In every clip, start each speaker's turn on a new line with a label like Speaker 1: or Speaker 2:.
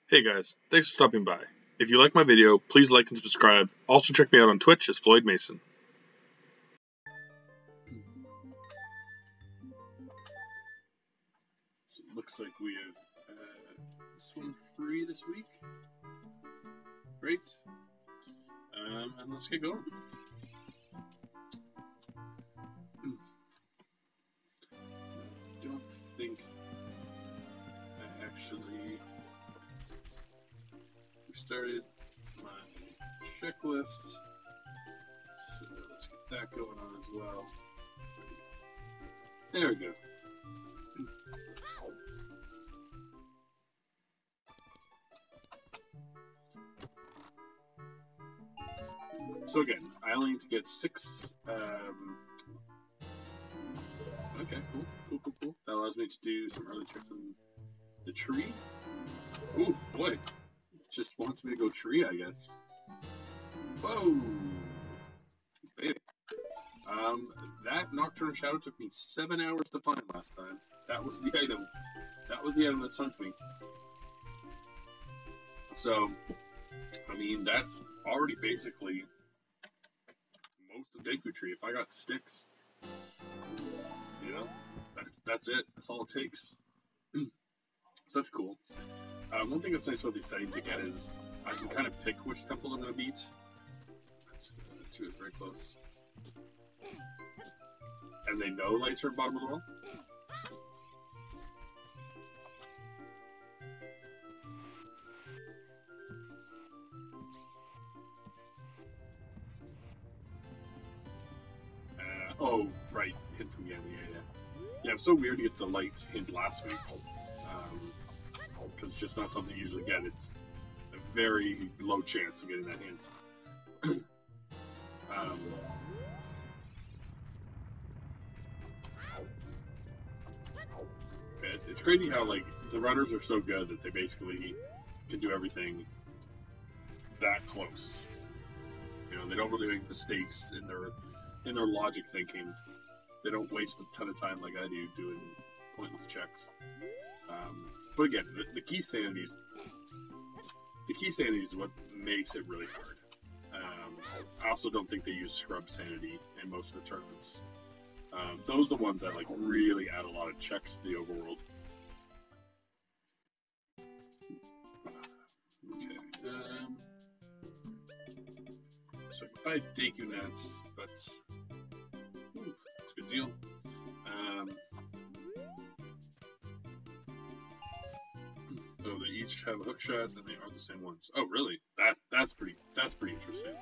Speaker 1: Hey guys, thanks for stopping by. If you like my video, please like and subscribe. Also check me out on Twitch as Floyd Mason.
Speaker 2: So it looks like we have this one free this week. Great. And let's get going. I don't think I actually started my checklist, so let's get that going on as well. There we go. So again, I only need to get 6. Okay, cool. That allows me to do some early checks on the tree. Ooh, boy. Just wants me to go tree, I guess. Whoa! Baby. That Nocturnal Shadow took me 7 hours to find last time. That was the item. That was the item that sunk me. So, I mean, that's already basically most of Deku Tree. If I got sticks, you know, that's it. That's all it takes. So that's cool. One thing that's nice about these settings again is I can kind of pick which temples I'm going to beat. That's 2 is very close. And they know lights are at the bottom of the wall. Oh, right. Hint from Yami, yeah. Yeah, it was so weird to get the light hint last week. Because it's just not something you usually get. It's a very low chance of getting that hint. It's crazy how, like, the runners are so good that they basically can do everything that close. You know, they don't really make mistakes in their logic thinking. They don't waste a ton of time like I do doing pointless checks. But again, the Keysanity is what makes it really hard. I also don't think they use Scrub Sanity in most of the tournaments. Those are the ones that like really add a lot of checks to the overworld. Okay. So I can buy Deku Nets, but that's a good deal. So they each have a hook shot, and they are the same ones. Oh, really? That's pretty interesting.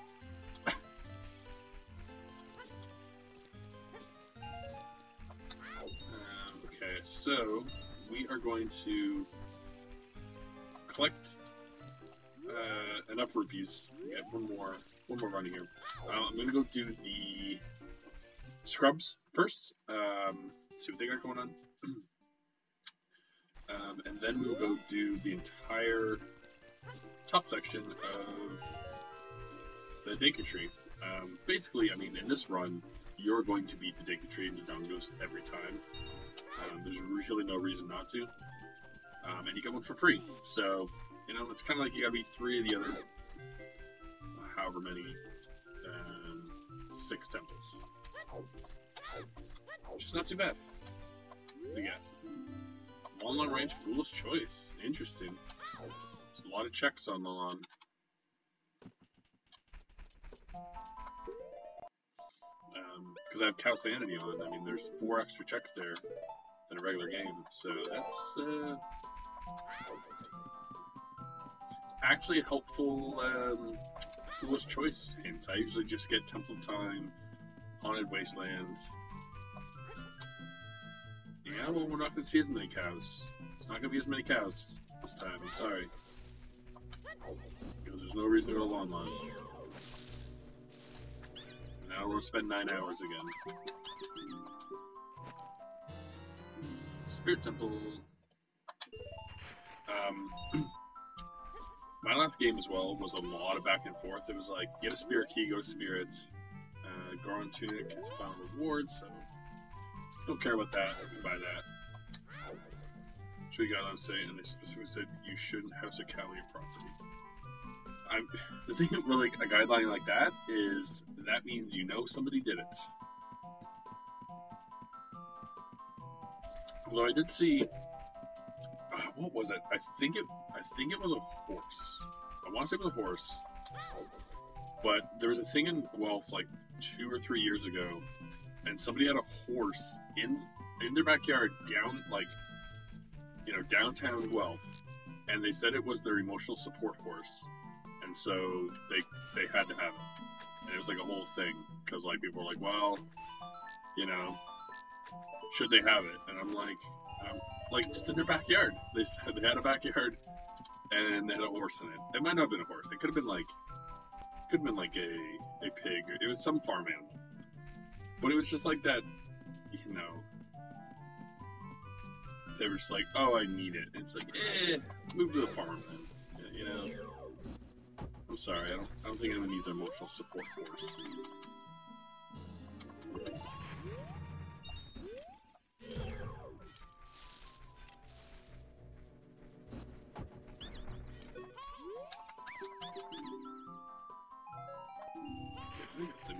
Speaker 2: Okay, so we are going to collect enough rupees. We get one more running here. I'm gonna go do the scrubs first. See what they got going on. And then we will go do the entire top section of the Deku Tree. Basically, I mean, in this run, you're going to beat the Deku Tree and the Dungos every time. There's really no reason not to. And you get one for free. So, you know, it's kind of like you gotta beat 3 of the other, however many, 6 temples. Which is not too bad. What do you got? Long range foolish choice. Interesting. There's a lot of checks on the lawn. Because I have Keysanity on. I mean, there's 4 extra checks there than a regular game. So that's actually a helpful foolish choice hint. I usually just get Temple Time, Haunted Wasteland. Yeah, well, we're not going to see as many cows. It's not going to be as many cows this time, I'm sorry. Because there's no reason to go long line. And now we're going to spend 9 hours again. Spirit Temple. My last game as well was a lot of back and forth. It was like, get a Spirit Key, go to Spirit. Goron Tunic is final reward, so... Don't care about that, we buy that. Tree guidelines say, and they specifically said you shouldn't house a cow on your property. The thing with like a guideline like that is that means you know somebody did it. Although I did see, what was it? I think it was a horse. I want to say it was a horse, but there was a thing in Guelph like 2 or 3 years ago, and somebody had a horse in their backyard downtown Guelph, and they said it was their emotional support horse, and so they had to have it, and it was like a whole thing because like people were like, well, should they have it? And I'm like, just in their backyard. They had a backyard, and they had a horse in it. It might not have been a horse. It could have been like a pig. It was some farm animal. But it was just like that, they were just like, oh, I need it. And it's like, move to the farm then. I'm sorry, I don't think anyone needs an emotional support horse.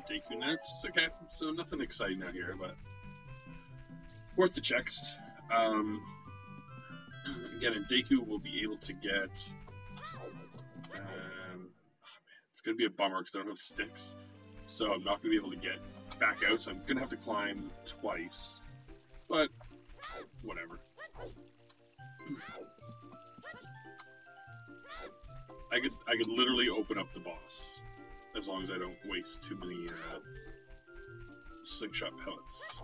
Speaker 2: Deku nets. Okay, so nothing exciting out here, but worth the checks. Again, in Deku, we'll be able to get. It's gonna be a bummer because I don't have sticks, so I'm not gonna be able to get back out. So I'm gonna have to climb twice, but whatever. I could literally open up the boss. As long as I don't waste too many slingshot pellets.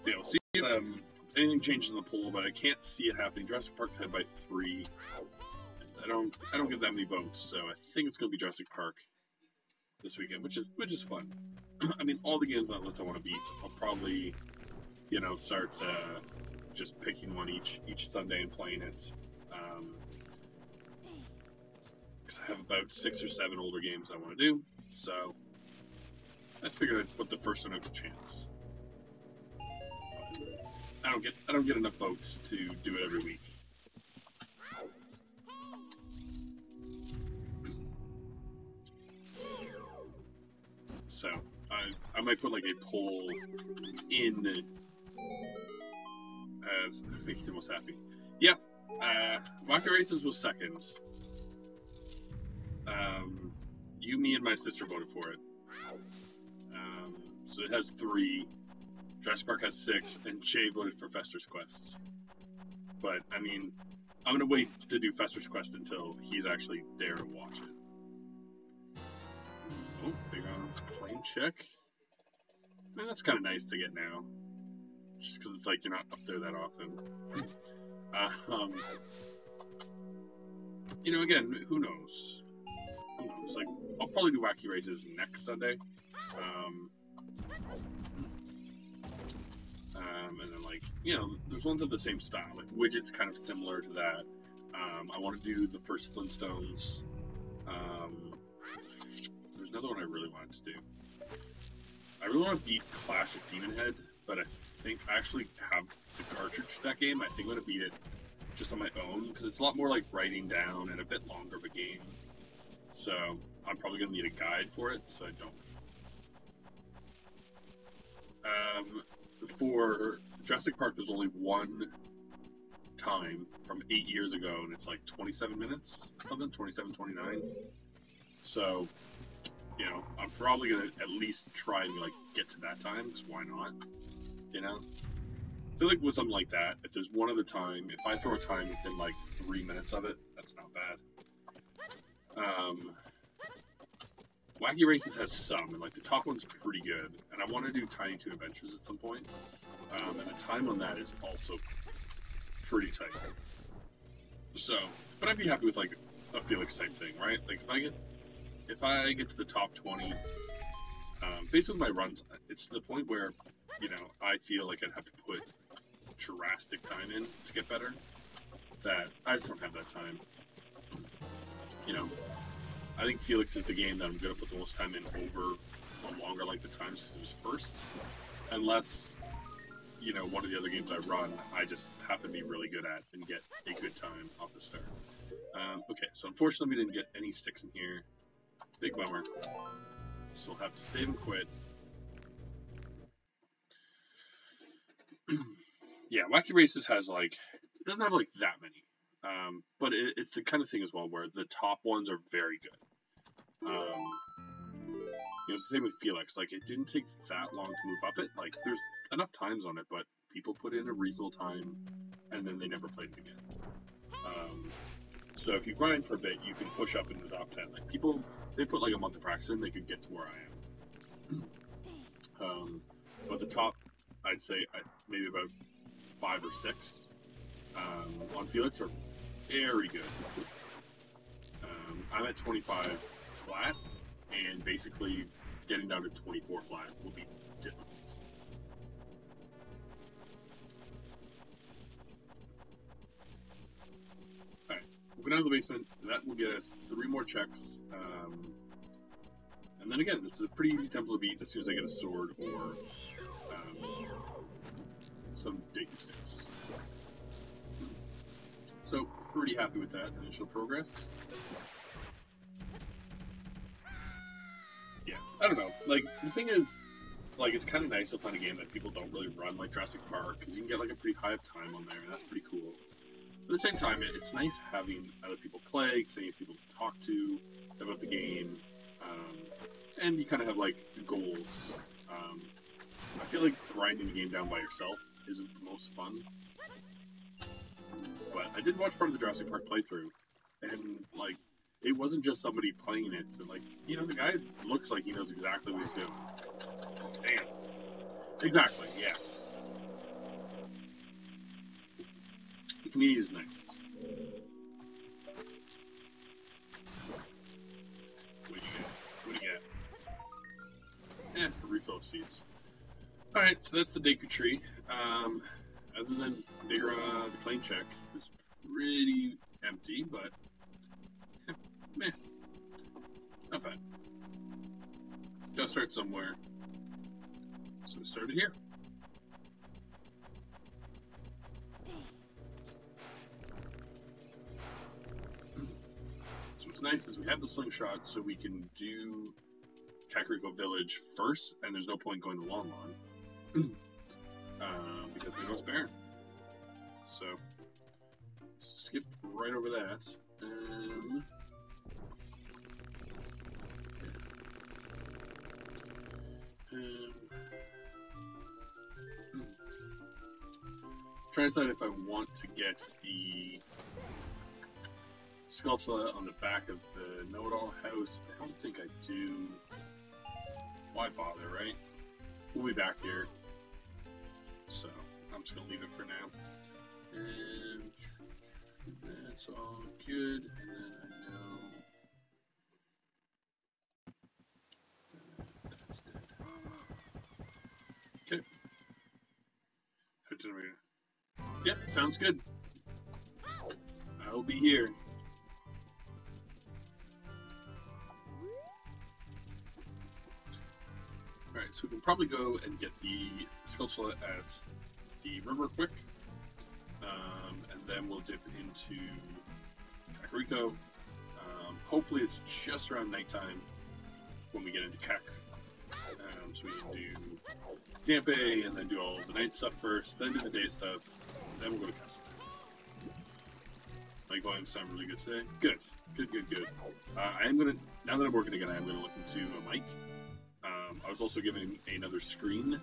Speaker 2: Yeah, we'll see if anything changes in the poll, but I can't see it happening. Jurassic Park's ahead by 3. I don't get that many votes, so I think it's gonna be Jurassic Park this weekend, which is fun. I mean, all the games on that list I want to beat. I'll probably, start just picking one each Sunday and playing it. Because I have about 6 or 7 older games I want to do, so I just figured I'd put the first one out to chance. I don't get enough votes to do it every week. So I might put like a poll in as make you the most happy. Yeah. Wacky Races was second. You, me, and my sister voted for it. So it has 3. Jurassic Park has 6, and Jay voted for Fester's Quest. But, I mean, I'm going to wait to do Fester's Quest until he's actually there to watch it. Oh, big on claim check. I mean, that's kind of nice to get now. Just because it's like you're not up there that often. Again, who knows? Who knows? Like, I'll probably do Wacky Races next Sunday. And then, like, there's ones of the same style. Like, Widget's kind of similar to that. I want to do the first Flintstones. There's another one I really wanted to do. I really want to beat Clash of Demon Head, but I think I actually have the cartridge for that game. I think I'm going to beat it just on my own, because it's a lot more like writing down and a bit longer of a game. So I'm probably going to need a guide for it, so I don't. For Jurassic Park, there's only one time from 8 years ago, and it's like 27 minutes, something, 27, 29. So, I'm probably going to at least try and like get to that time, because why not? I feel like with something like that, if there's one other time, if I throw a time within like 3 minutes of it, that's not bad. Wacky Races has some, and like the top one's pretty good, and I want to do Tiny Toon Adventures at some point, and the time on that is also pretty tight. So, but I'd be happy with like a Felix type thing, right? Like if I get to the top 20, basically my runs, it's to the point where I feel like I'd have to put drastic time in to get better. That I just don't have that time. I think Felix is the game that I'm going to put the most time in over a longer length of time since it was first. unless, you know, one of the other games I run, I just happen to be really good at and get a good time off the start. Okay, so unfortunately we didn't get any sticks in here. Big bummer. So we'll have to save and quit. Yeah, Wacky Races has like, it doesn't have like that many. But it's the kind of thing as well where the top ones are very good. You know, it's the same with Felix. Like, it didn't take that long to move up it. Like, there's enough times on it, but people put in a reasonable time, and then they never played it again. So if you grind for a bit, you can push up into the top 10. Like, people, they put like a month of practice in, they could get to where I am. But the top, I'd say maybe about 5 or 6 on Felix are very good. I'm at 25 flat, and basically getting down to 24 flat will be difficult. Alright, we'll go down to the basement. That will get us 3 more checks. And then again, this is a pretty easy temple to beat as soon as I get a sword or some digging sticks. So, pretty happy with that initial progress. Yeah, I don't know. Like, the thing is, like, it's kind of nice to play a game that people don't really run, like Jurassic Park, because you can get, like, a pretty high up time on there, and that's pretty cool. But at the same time, it's nice having other people play, seeing people to talk to about the game, and you kind of have, like, goals. I feel like grinding the game down by yourself isn't the most fun. But I did watch part of the Jurassic Park playthrough, and, like, it wasn't just somebody playing it. So, like, you know, the guy looks like he knows exactly what he's doing. Damn. Exactly, yeah. The community is nice. What do you get? What do you get? A refill of seeds. Alright, so that's the Deku tree. Other than bigger, the claim check is pretty empty, but meh. Not bad. Gotta start somewhere. So we started here. So what's nice is we have the slingshot, so we can do Kakariko Village first, and there's no point going to Lon Lon. Because we know it's barren. So, skip right over that. Try to decide if I want to get the Skulltula on the back of the Know-It-All house. I don't think I do. Why bother, right? We'll be back here. So, I'm just going to leave it for now. And that's all good. And then I know that's dead. Okay. Yep, sounds good. I'll be here. Alright, so we can probably go and get the Skulltula at the river quick. And then we'll dip into Kakariko. Hopefully it's just around nighttime when we get into Kak. So we can do Dampe and then do all the night stuff first, then do the day stuff, then we'll go to Castle. My volumes sound really good today. Good. Good. I am gonna, now that I'm working again, I'm gonna look into a mic. I was also given another screen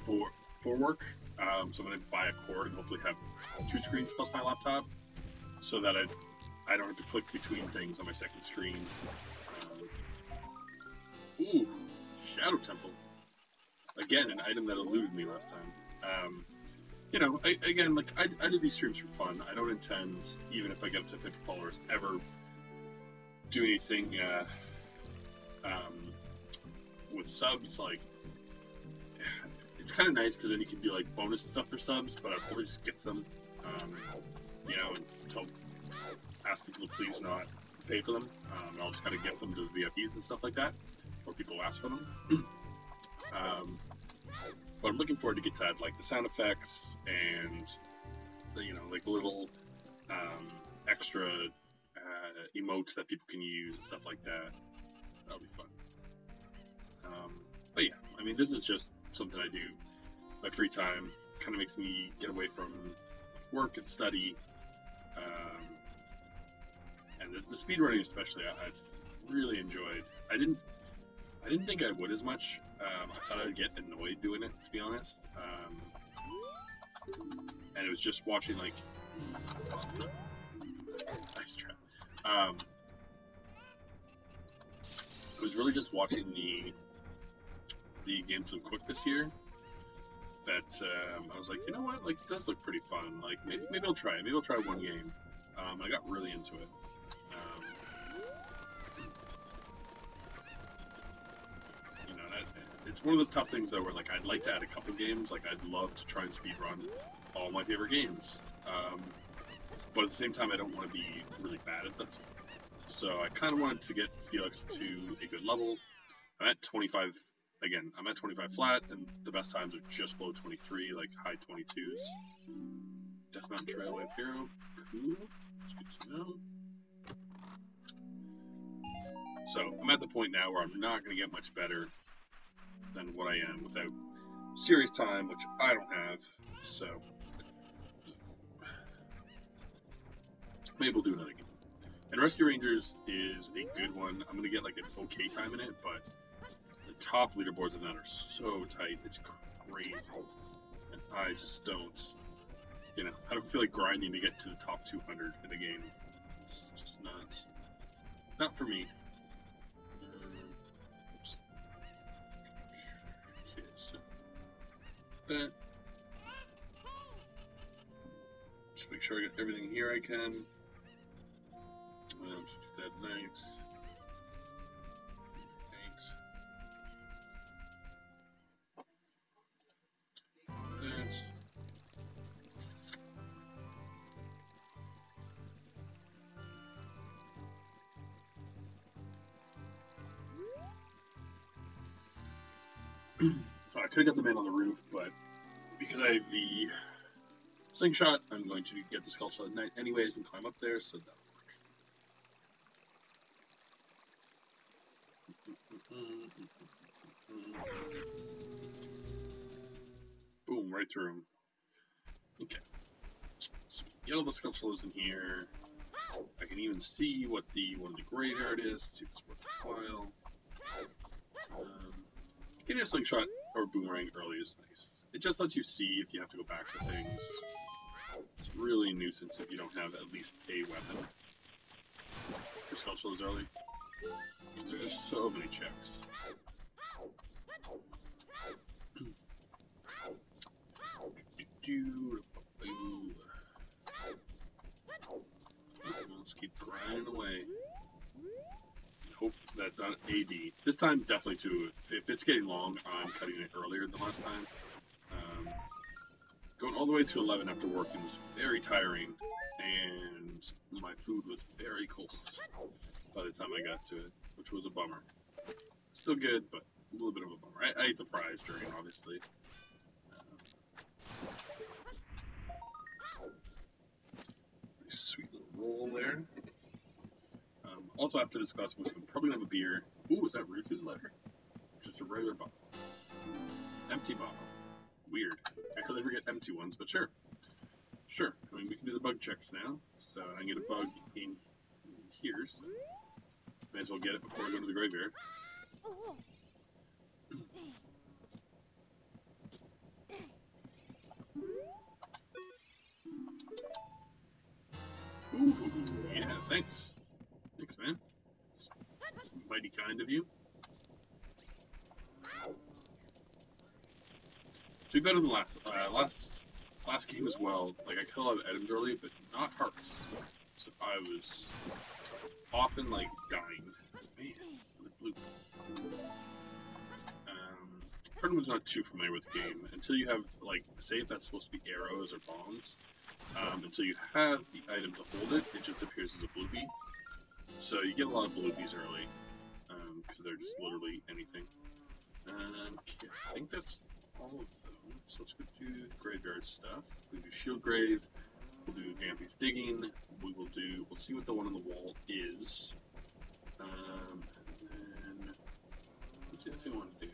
Speaker 2: for work, so I'm gonna buy a cord and hopefully have 2 screens plus my laptop, so that I don't have to click between things on my second screen. Ooh, Shadow Temple. Again, an item that eluded me last time. You know, again, like, I do these streams for fun. I don't intend, even if I get up to 50 followers, ever do anything, with subs. Like, it's kind of nice, because then you can do, like, bonus stuff for subs, but I'd probably just gift them, you know, and ask people to please not pay for them. I'll just kind of gift them to the VIPs and stuff like that, or people who ask for them. But I'm looking forward to get to add like the sound effects and the, like little extra emotes that people can use and stuff like that. That'll be fun. But yeah, I mean, this is just something I do my free time. Kind of makes me get away from work and study. And the speedrunning especially, I've really enjoyed. I didn't think I would as much. I thought I'd get annoyed doing it, to be honest. And it was just watching like nice trap. It was really just watching the games so quick this year that I was like, you know what, like it does look pretty fun. Like maybe I'll try it. Maybe I'll try one game. I got really into it. It's one of those tough things though, where like I'd like to add a couple games. Like I'd love to try and speedrun all my favorite games, but at the same time, I don't want to be really bad at them. So I kind of wanted to get Felix to a good level. I'm at 25 again. I'm at 25 flat, and the best times are just below 23, like high 22s. Death Mountain Trail Wave Hero, cool. That's good to know. So I'm at the point now where I'm not going to get much better than what I am without serious time, which I don't have. So maybe we'll do another game. And Rescue Rangers is a good one. I'm going to get like an okay time in it, but the top leaderboards in that are so tight. It's crazy. And I just don't, I don't feel like grinding to get to the top 200 in a game. It's just not for me. That. Just make sure I get everything here I can. Do that night. That. So I could have got the man on the roof, but because I have the slingshot, I'm going to get the skull shot at night anyways and climb up there, so that'll work. Boom, right through him. Okay. So get all the sculptures in here. I can even see what one of the graveyard is. See if it's worthwhile. Getting a slingshot or boomerang early is nice. It just lets you see if you have to go back for things. It's really a nuisance if you don't have at least a weapon for sculptures early. There's just so many checks. Let's keep grinding away. Hope that's not AD. This time, definitely too. If it's getting long, I'm cutting it earlier than last time. Going all the way to 11 after working was very tiring, and my food was very cold by the time I got to it, which was a bummer. Still good, but a little bit of a bummer. I ate the fries during, obviously. Sweet little roll there. Also, after this glass, I'm probably gonna have a beer. Ooh, is that Rufus letter? Just a regular bottle. Empty bottle. Weird. I could never get empty ones, but sure. Sure. I mean, we can do the bug checks now. So I can get a bug in here, so may as well get it before I go to the graveyard. Ooh, yeah, thanks. Thanks, man. It's mighty kind of you. So we go to the last game as well. Like, I kill a lot of items early, but not hearts. So I was often, like, dying. Man, blue. Person was not too familiar with the game until you have, like, say if that's supposed to be arrows or bombs. Until you have the item to hold it, it just appears as a bloopy. So you get a lot of bloopies early, because they're just literally anything. Okay, I think that's all of them. So let's go do the graveyard stuff. We'll do Shield Grave. We'll do Dampy's Digging. We'll see what the one on the wall is. And then, let's see what I want to do.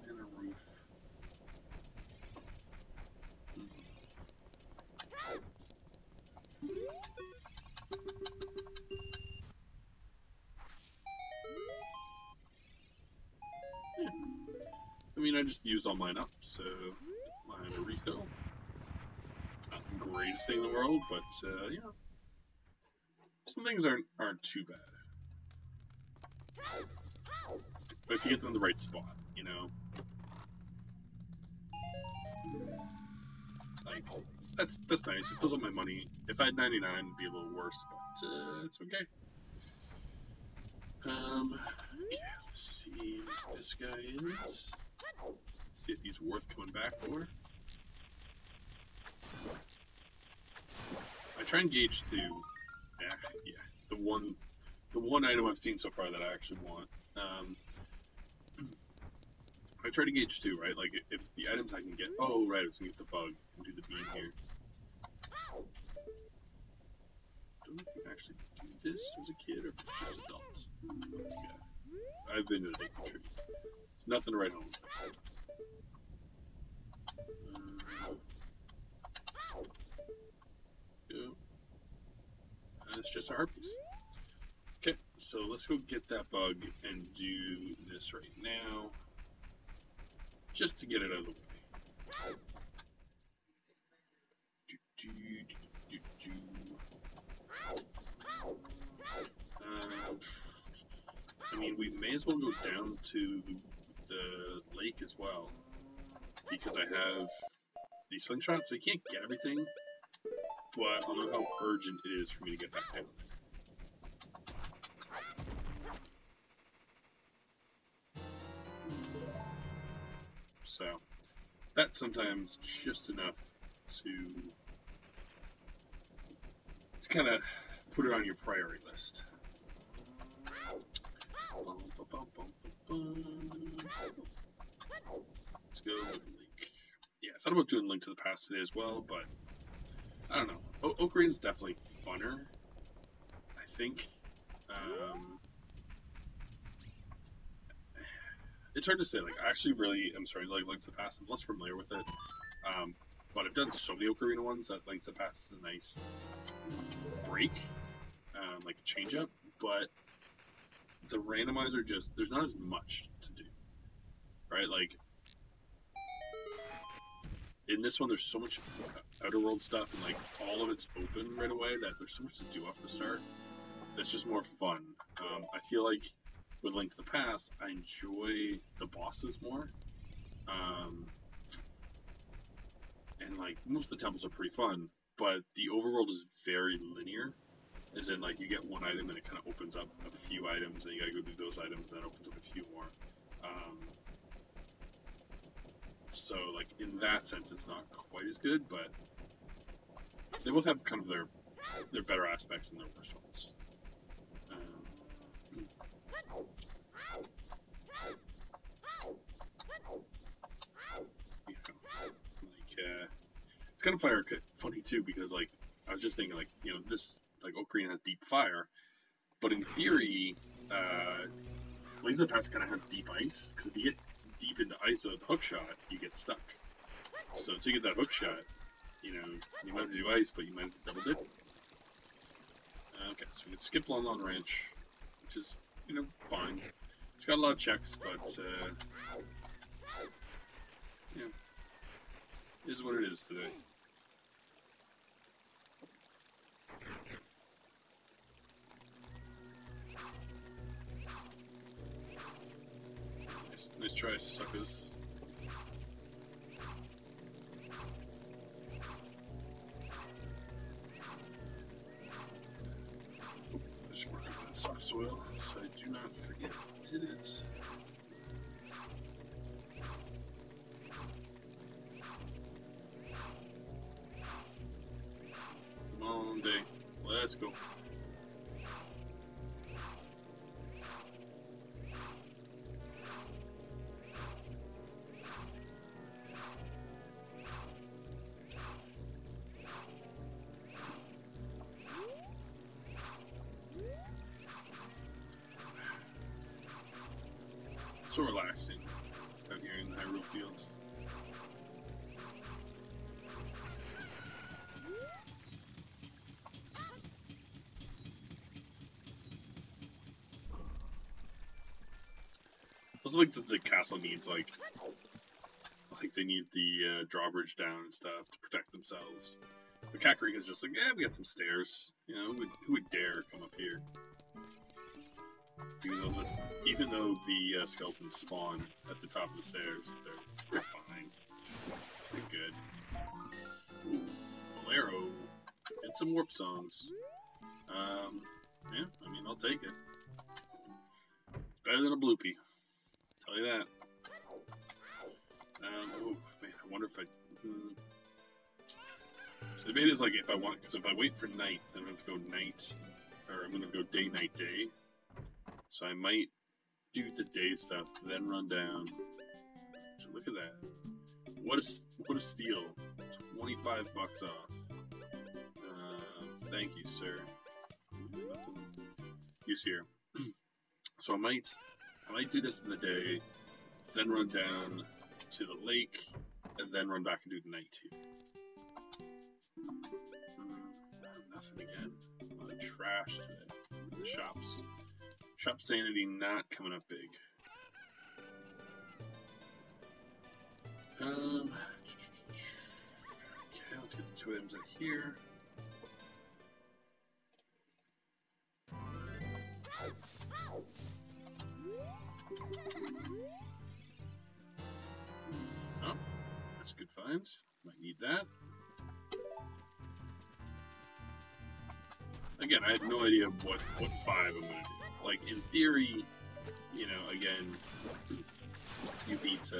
Speaker 2: And a roof. Yeah. I mean, I just used all mine up, so mine a refill. Not the greatest thing in the world, but you know, some things aren't too bad. But if you get them in the right spot, you know, like that's nice. It fills up my money. If I had 99, it'd be a little worse, but it's okay. Okay, let's see what this guy is. See if he's worth coming back for. I try and gauge the one item I've seen so far that I actually want. I try to gauge too, right? Like if the items I can get. Oh, right, I was gonna get the bug and do the beam here. Don't know if you can actually do this as a kid or if it's just adults. Yeah, I've been to the Daking Tree. It's nothing to write home. Go. It's just a harpies. Okay, so let's go get that bug and do this right now. Just to get it out of the way. I mean, we may as well go down to the lake as well. Because I have the slingshot, so you can't get everything. But I'll know how urgent it is for me to get back down there. So, that's sometimes just enough to kind of put it on your priority list. Let's go Link. Yeah, I thought about doing Link to the Past today as well, but I don't know. Ocarina is definitely funner, I think. It's hard to say. Like, I actually really am sorry, like Link to the Past. I'm less familiar with it. But I've done so many Ocarina ones that Link to the Past is a nice break, like a change up. But the randomizer there's not as much to do, right? Like in this one, there's so much outer world stuff, and like all of it's open right away that there's so much to do off the start. That's just more fun. I feel like with Link to the Past, I enjoy the bosses more. And like most of the temples are pretty fun, but the overworld is very linear. As in, like, you get one item and it kind of opens up a few items, and you gotta go do those items, and that opens up a few more. So, like, in that sense, it's not quite as good, but they both have kind of their better aspects and their worst ones. It's kind of funny too, because like I was just thinking, like, you know, this like Ocarina has deep fire, but in theory, Link to the Past kind of has deep ice, because if you get deep into ice with a hook shot, you get stuck. So to get that hook shot, you know, you might have to do ice, but you might have to double dip. Okay, so we can skip Lon Lon Ranch, which is, you know, fine. It's got a lot of checks, but yeah, it is what it is today. Nice try, suckers. I should mark up that soft soil so I do not forget what it is. Come on, day. Let's go. So relaxing out here in the Hyrule Fields. Also, like the castle needs like they need the drawbridge down and stuff to protect themselves. But Kakarika's just like, yeah, we got some stairs. You know, who would dare come up here? Even though the skeletons spawn at the top of the stairs, they're fine. They're good. Ooh, Bolero and some warp songs. Yeah, I mean, I'll take it. It's better than a bloopy. Tell you that. Oh man, I wonder if I. So the debate is like if I want, because if I wait for night, then I'm going to go night, or I'm going to go day, night, day. So I might do the day stuff, then run down. So look at that. What a steal. 25 bucks off. Thank you, sir. Nothing use here. So I might do this in the day, then run down to the lake, and then run back and do the night too. Nothing again. A lot of trash today. The shops. Shop sanity not coming up big. Okay, let's get the 2 items in here. Oh, that's a good find. Might need that. Again, I have no idea what 5 I'm gonna do. Like, in theory, you know, again, you beat,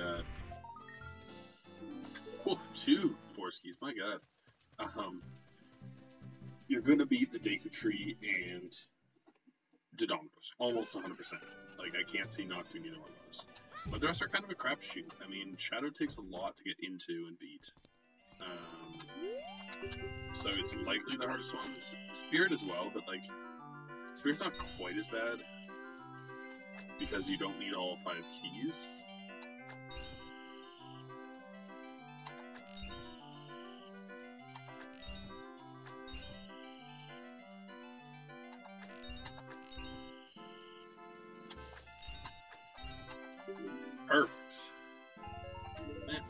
Speaker 2: 2 4 skis, my god. You're gonna beat the Deku Tree and Dodongos, almost 100%. Like, I can't see not doing either one of those. But the rest are kind of a crapshoot. I mean, Shadow takes a lot to get into and beat. So it's likely the hardest one. Spirit as well, but, like, Spirit's not quite as bad, because you don't need all 5 keys. Perfect. Meh.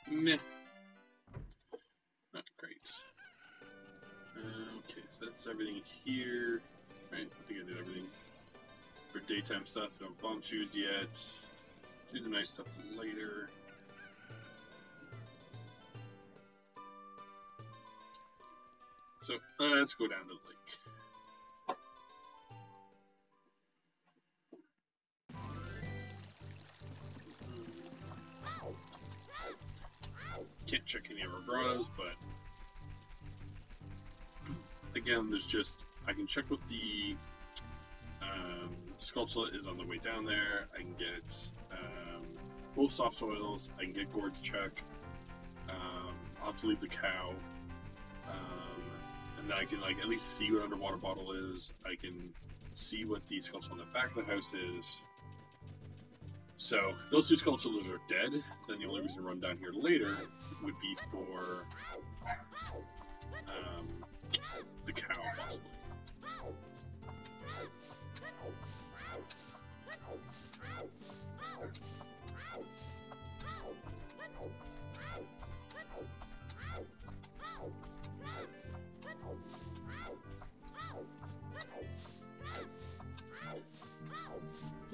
Speaker 2: Meh. Not great. Okay, so that's everything here. Right, I think I did everything. For daytime stuff, don't have bomb shoes yet. Do the nice stuff later. So, let's go down to the lake. Can't check any of our grottos, but again, there's just, I can check what the Skulltula is on the way down there. I can get both soft soils. I can get Gord's check. I'll have to leave the cow. And then I can like at least see what underwater bottle is. I can see what the Skulltula on the back of the house is. So if those 2 Skulltulas are dead, then the only reason to run down here later would be for the cow, possibly.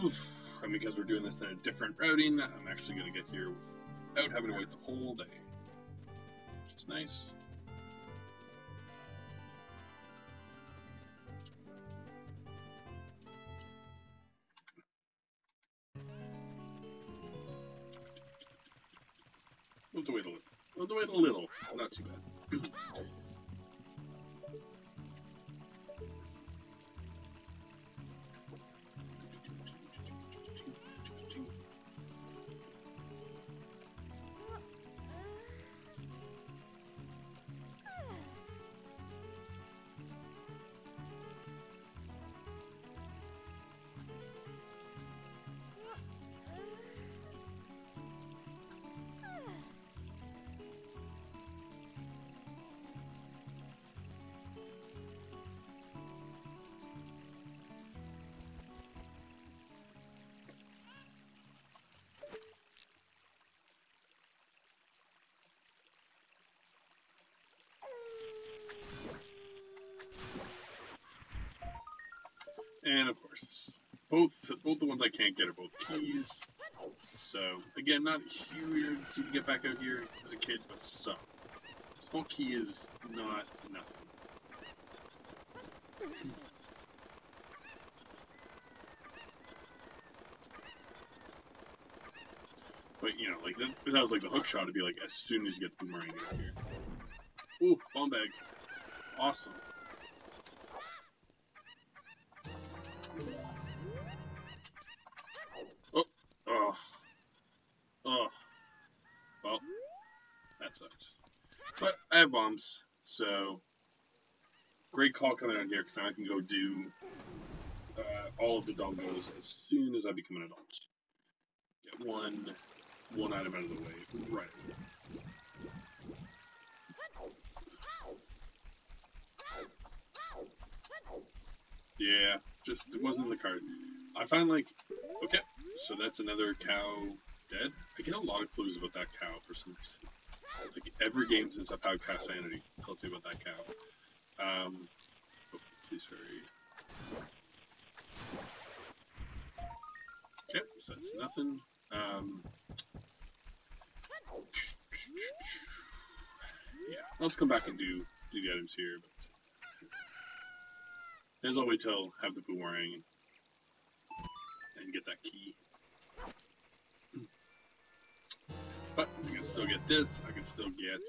Speaker 2: Oof. And because we're doing this in a different routing, I'm actually going to get here without having to wait the whole day. Which is nice. We'll have to wait a little. We'll have to wait a little. Not too bad. And of course, both the ones I can't get are both keys. So again, not huge to get back out here as a kid, but some. Small key is not nothing. But you know, like that was like the hook shot. It'd be like as soon as you get the boomerang out here. Ooh, bomb bag, awesome. Oh, oh, oh. Well, that sucks. But I have bombs, so great call coming out here because now I can go do all of the dongos as soon as I become an adult. Get one item out of the way right away. Yeah, just it wasn't in the card. I find like, okay, so that's another cow dead. I get a lot of clues about that cow for some reason. Like every game since I've had Keysanity tells me about that cow. Oh, please hurry. Okay, so that's nothing. Yeah, I'll have to come back and do the items here, but as always, have the boomerang and get that key. But I can still get this. I can still get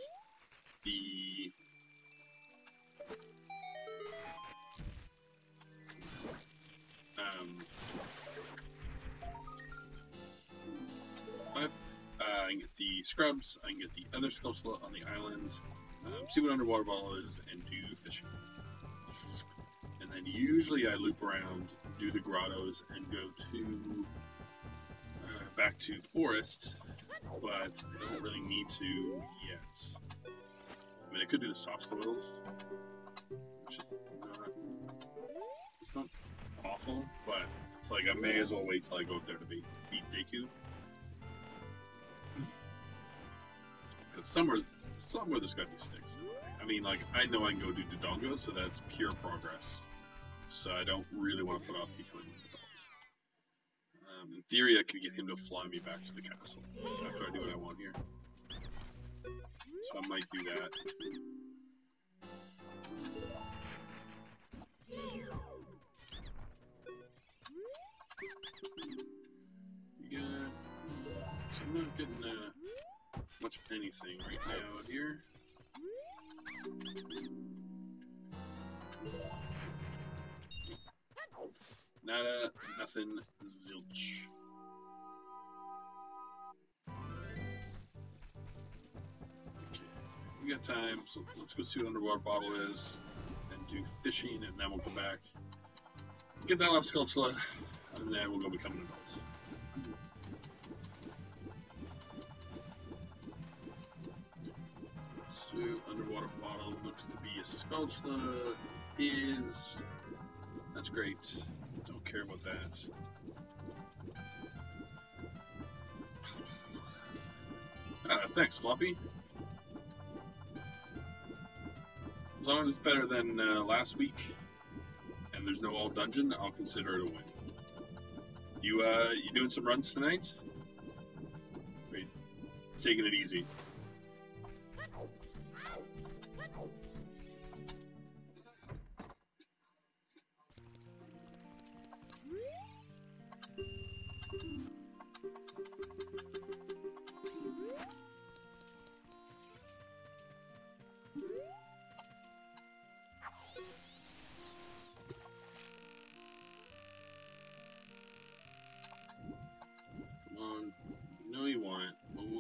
Speaker 2: the I can get the scrubs. I can get the other sculpture on the island. See what underwater ball is and do fishing. And then usually I loop around, do the grottos, and go to back to forest. But I don't really need to yet. I mean, I could do the soft soils, which is not awful, but it's like I may as well wait till I go up there to beat Deku. Because somewhere there's gotta be sticks. I mean, like, I know I can go do Dodongo, so that's pure progress. So I don't really want to put off becoming an adult. In theory, I could get him to fly me back to the castle after I do what I want here. So I might do that. Yeah. So I'm not getting much of anything right now out here. Nada, nothing, zilch. Okay, we got time, so let's go see what underwater bottle is, and do fishing, and then we'll come back, get that off Skulltula, and then we'll go become an adult. So, underwater bottle looks to be a Skulltula, is... That's great. Don't care about that. Thanks, Floppy. As long as it's better than last week, and there's no all dungeon, I'll consider it a win. You doing some runs tonight? Wait, taking it easy.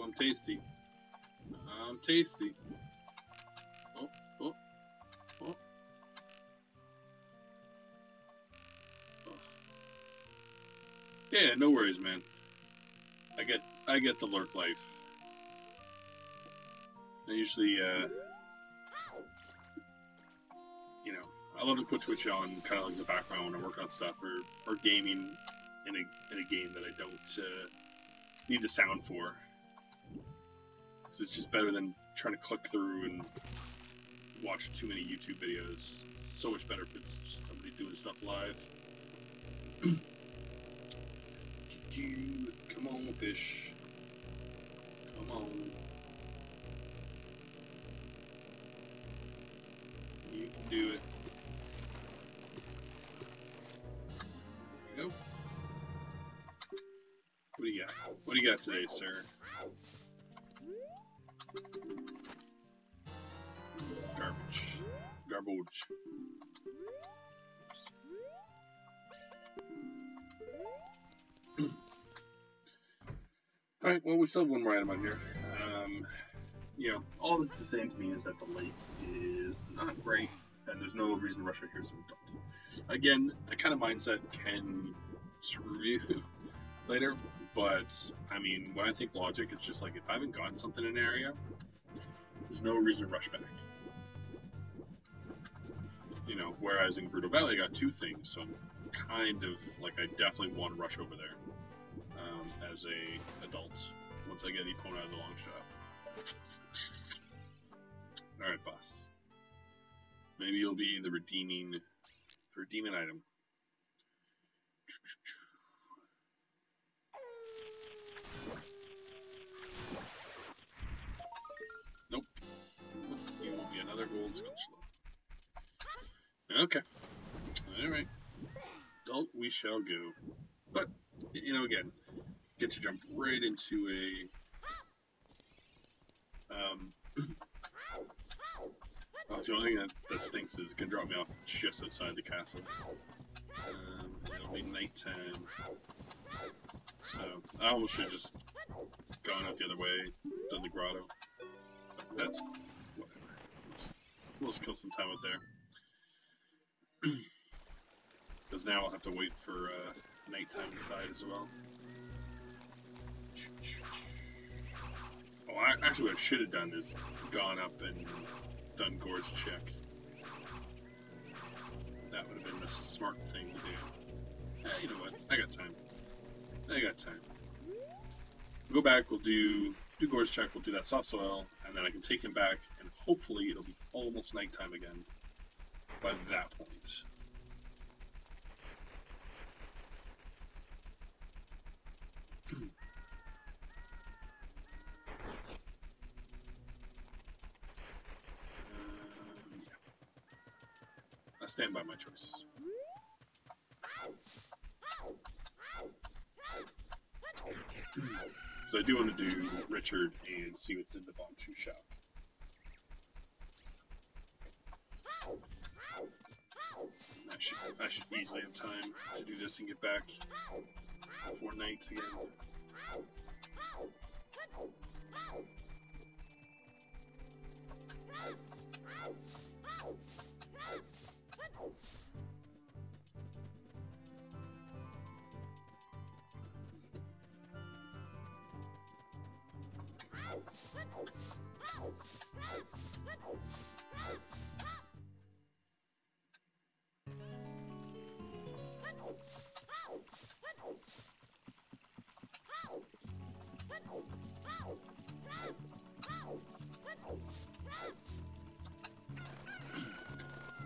Speaker 2: I'm tasty. I'm tasty. Oh, oh, oh. Oh. Yeah, no worries, man. I get the lurk life. I usually, you know, I love to put Twitch on kind of like the background when I work on stuff or gaming in a game that I don't need the sound for. It's just better than trying to click through and watch too many YouTube videos. It's so much better if it's just somebody doing stuff live. Come on, fish. Come on. You can do it. There you go. What do you got? What do you got today, sir? Garbage. Garbage. Alright, well, we still have one more item on here. You know, all this is saying to me is that the lake is not great, and there's no reason to rush out here, so don't. Again, that kind of mindset can screw you later, but, I mean, when I think logic, it's just like, if I haven't gotten something in an area, there's no reason to rush back. You know, whereas in Brutal Valley, I got two things, so I'm kind of, like, I definitely want to rush over there. As a adult, once I get Epona out of the long shot. Alright, boss. Maybe you'll be the redeeming item. Nope. You won't be another gold Skullslow. Okay. Alright. Adult we shall go. But, you know, again, get to jump right into a the only thing that stinks is it can drop me off just outside the castle. It'll be nighttime. So I almost should have just gone out the other way, done the grotto. But that's whatever. We'll just kill some time out there. Because now I'll have to wait for nighttime inside as well. Oh, actually what I should have done is gone up and done Gorge check. That would have been the smart thing to do. You know what? I got time. We'll go back, we'll do Gorge check, we'll do that soft soil, and then I can take him back, and hopefully it'll be almost nighttime again by that point. I stand by my choice. So I do want to do Richard and see what's in the Bonchu shop. I should easily have time to do this and get back before night again.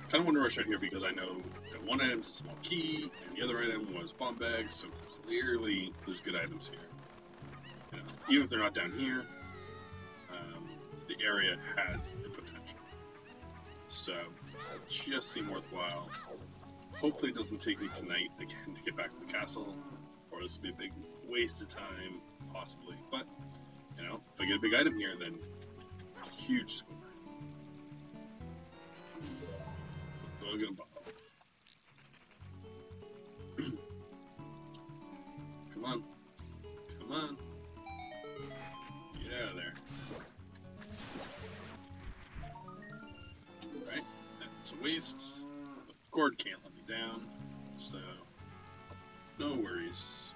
Speaker 2: I don't want to rush out here because I know that one item's a small key and the other item was bomb bags, so clearly there's good items here. You know, even if they're not down here, the area has the potential. So, just seem worthwhile. Hopefully it doesn't take me tonight again to get back to the castle, or this will be a big waste of time, possibly. But, you know, if I get a big item here, then a huge score. Bug and bug. Come on. Come on. Get out of there. Alright, that's a waste. The cord can't let me down, so no worries.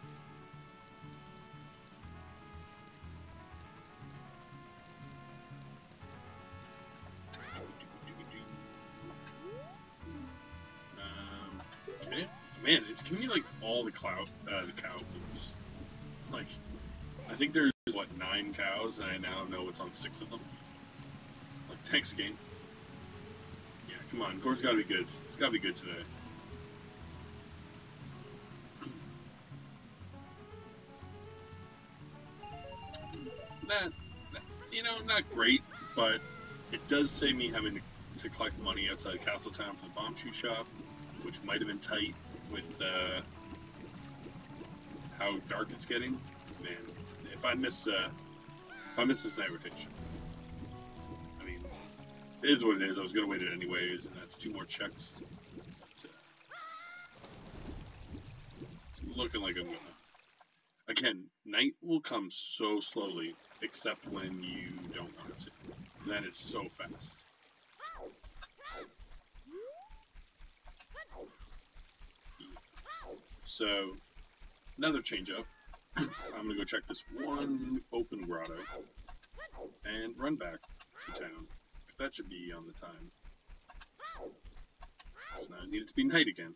Speaker 2: Okay. Man, it's giving me like all the cow moves. Like, I think there's what, 9 cows, and I now know what's on 6 of them. Like, thanks again. Yeah, come on, Gord's gotta be good. It's gotta be good today. not great, but it does save me having to collect money outside of Castletown for the bomb shoe shop, which might have been tight with how dark it's getting. Man, if I miss this night rotation, I mean, it is what it is. I was gonna wait it anyways, and that's 2 more checks. It's looking like I'm gonna. Again, night will come so slowly, except when you don't want it to. Then it's so fast. So, another change up. I'm gonna go check this one open grotto and run back to town, because that should be on the time. So now I need it to be night again.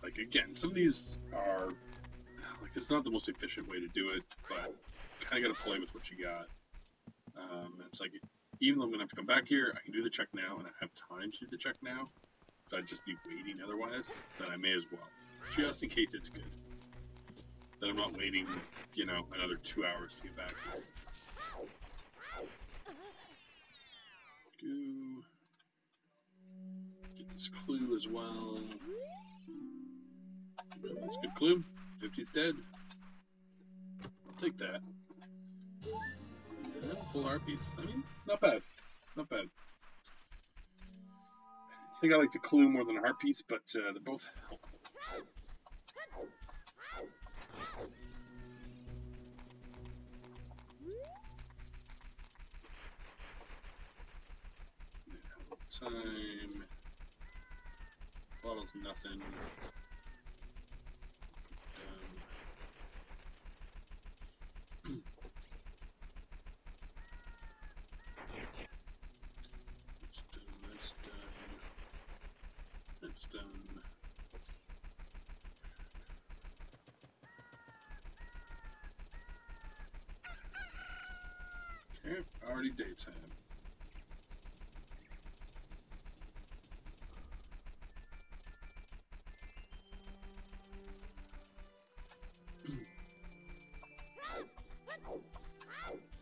Speaker 2: Like, again, some of these are, like, it's not the most efficient way to do it, but you kind of got to play with what you got. It's like, even though I'm going to have to come back here, I can do the check now, and I have time to do the check now, so I'd just be waiting otherwise, then I may as well, just in case it's good. Then I'm not waiting, another 2 hours to get back here. Go. Get this clue as well. That's a good clue. 50's dead. I'll take that. Yeah, full heart piece. I mean, not bad. Not bad. I think I like the clue more than a heart piece, but they're both helpful. Time. Bottle's nothing. That's done. Okay, already daytime.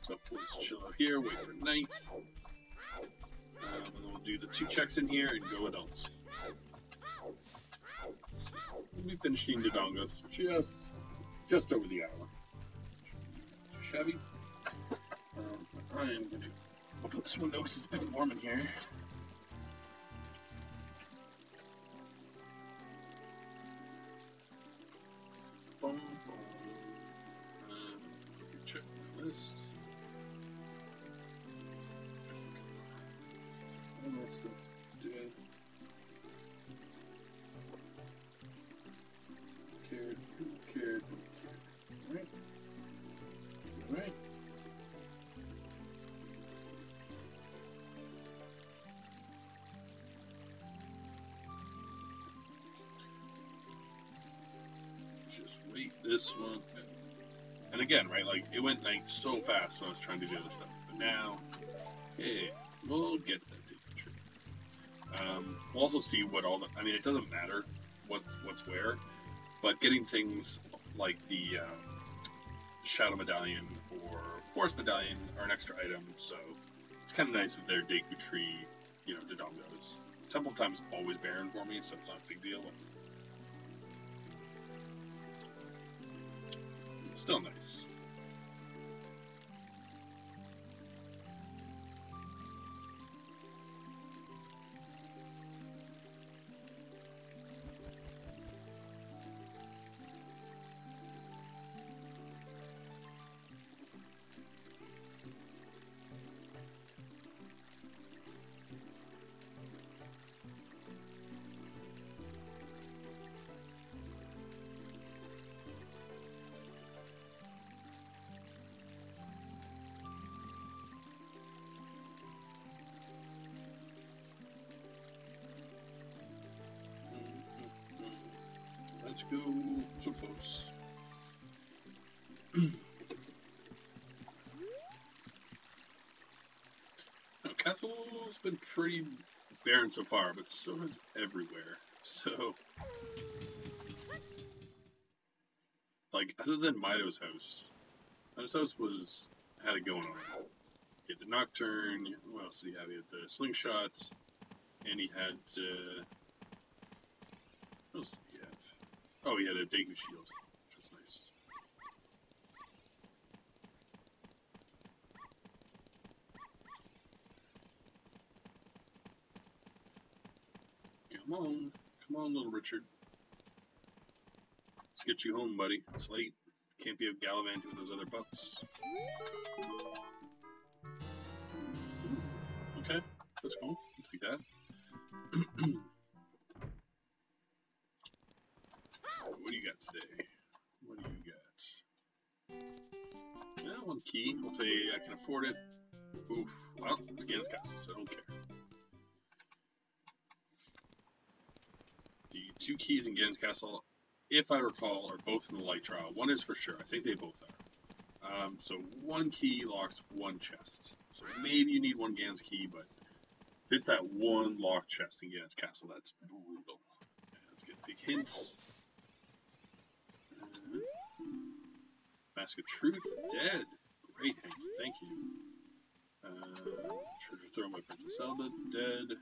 Speaker 2: So we'll just chill out here, wait for night. And then we'll do the 2 checks in here and go adults. We'll be finishing the dongos just over the hour. Too shabby. I'm going to open this window because it's a bit warm in here. Boom, boom. Check my list. All that stuff dead. Cared, who cared, who cared. Alright. Alright. Just wait this one. And again, right, like, it went night so fast when I was trying to do this stuff. But now, hey, we'll get to that data tree. We'll also see what all the, I mean, it doesn't matter what's where, but getting things like the Shadow Medallion or Forest Medallion are an extra item, so it's kind of nice that their Deku Tree, Dodongos. Temple Time is always barren for me, so it's not a big deal. It's still nice. Let's go so close. Now, Castle's been pretty barren so far, but so has everywhere. So, like, other than Mido's house had it going on. He had the Nocturne, what else did he have? He had the Slingshots, and he had, what else did he have? Oh, he had a Deku Shield, which was nice. Come on, little Richard. Let's get you home, buddy. It's late. Can't be out gallivanting with those other bucks. Ooh, okay, that's cool. I'll take that. What do you got today? What do you got? Yeah, one key. Hopefully I can afford it. Oof. Well, it's Gans Castle, so I don't care. The 2 keys in Gans Castle, if I recall, are both in the light trial. One is for sure. I think they both are. So 1 key locks 1 chest. So maybe you need 1 Gans key, but if it's that 1 locked chest in Gans Castle, that's brutal. Let's get big hints. Mask of Truth, dead. Great hint, thank you. Treasure Throne by Princess Zelda, dead.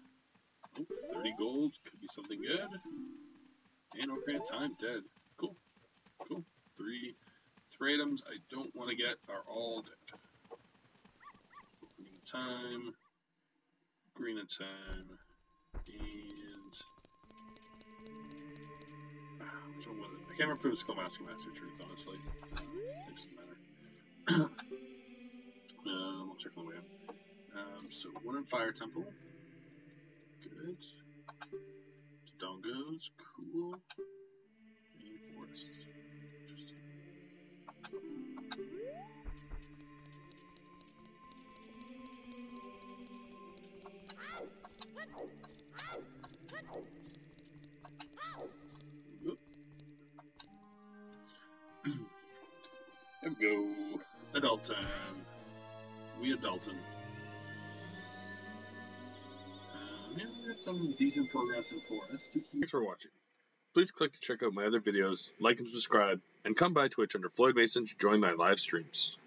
Speaker 2: Oh, 30 gold, could be something good. And Ocarina of Time, dead. Cool. 3 items I don't want to get are all dead. Ocarina of Time, and... which one was it? I can't remember if it was Skull Mask or Master Truth, honestly. It doesn't matter. I'll check on the way up. So 1 in Fire Temple. Good. Dongos, cool. Main Forest. Interesting. There we go. Adult time. We adultin'. Yeah, we got some decent progress in Forest.
Speaker 1: Thanks for watching. Please click to check out my other videos, like and subscribe, and come by Twitch under Floyd Mason to join my live streams.